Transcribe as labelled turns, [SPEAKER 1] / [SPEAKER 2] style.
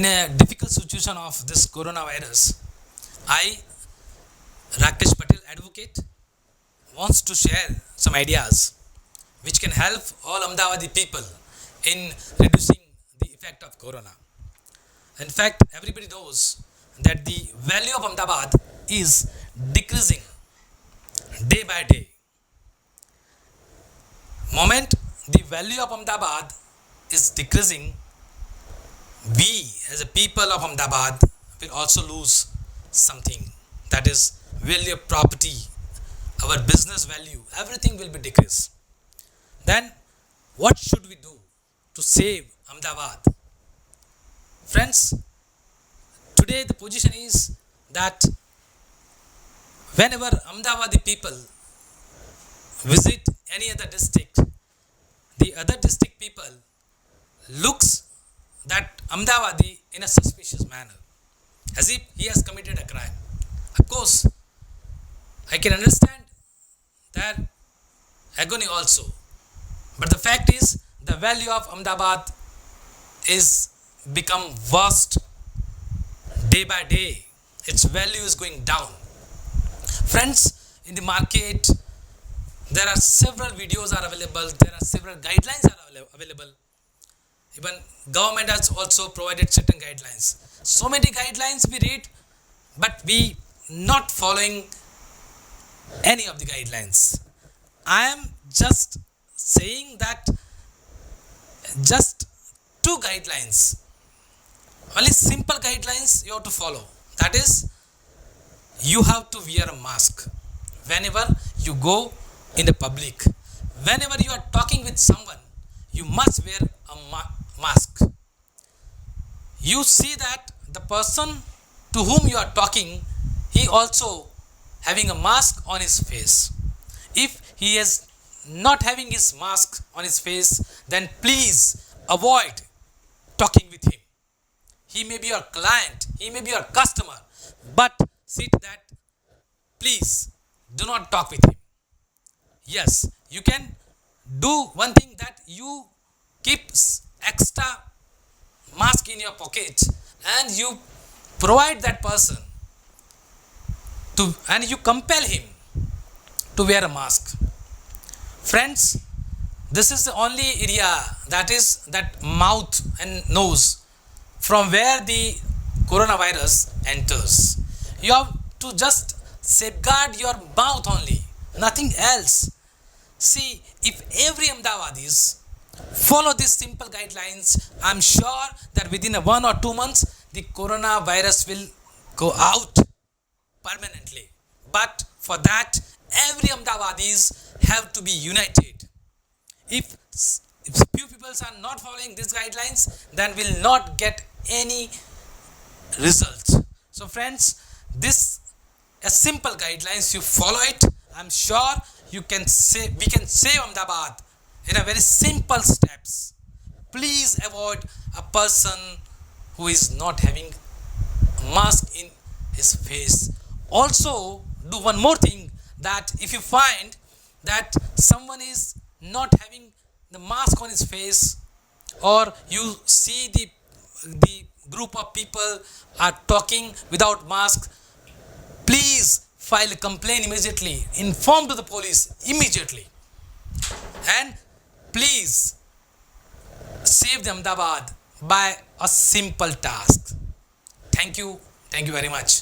[SPEAKER 1] In a difficult situation of this coronavirus, I, Rakesh Patel, advocate, wants to share some ideas which can help all Ahmedabadi people in reducing the effect of corona. In fact, everybody knows that the value of Ahmedabad is decreasing day by day. Moment the value of Ahmedabad is decreasing, we as a people of Ahmedabad will also lose something, that is value of property, our business value, everything will be decreased. Then what should we do to save Ahmedabad? Friends, today the position is that whenever Ahmedabadi people visit any other district, the other district people looks that Ahmedabadi in a suspicious manner, as if he has committed a crime. Of course, I can understand their agony also, but the fact is the value of Ahmedabad is become worst day by day. Its value is going down. Friends, in the market, there are several videos are available, there are several guidelines are available. Even government has also provided certain guidelines. So many guidelines we read, but we not following any of the guidelines. I am just saying that just two guidelines, only simple guidelines you have to follow. That is, you have to wear a mask whenever you go in the public. Whenever you are talking with someone, you must wear a mask. You see that the person to whom you are talking, he also having a mask on his face. If he is not having his mask on his face, then please avoid talking with him. He may be your client, he may be your customer, but see that please do not talk with him. Yes, you can do one thing, that you keep extra mask in your pocket and you provide that person to, and you compel him to wear a mask. Friends, this is the only area, that is that mouth and nose, from where the coronavirus enters. You have to just safeguard your mouth only, nothing else. See, if every Ahmedabadis follow these simple guidelines, I'm sure that within 1 or 2 months, the coronavirus will go out permanently. But for that, every Ahmedabadis have to be united. If few people are not following these guidelines, then will not get any result. So friends, this a simple guidelines, you follow it, I'm sure you can say we can save Ahmedabad in a very simple steps. Please avoid a person who is not having a mask in his face. Also do one more thing, that if you find that someone is not having the mask on his face, or you see the group of people are talking without mask, please file a complaint immediately, inform to the police immediately, and please save the Ahmedabad by a simple task. Thank you very much.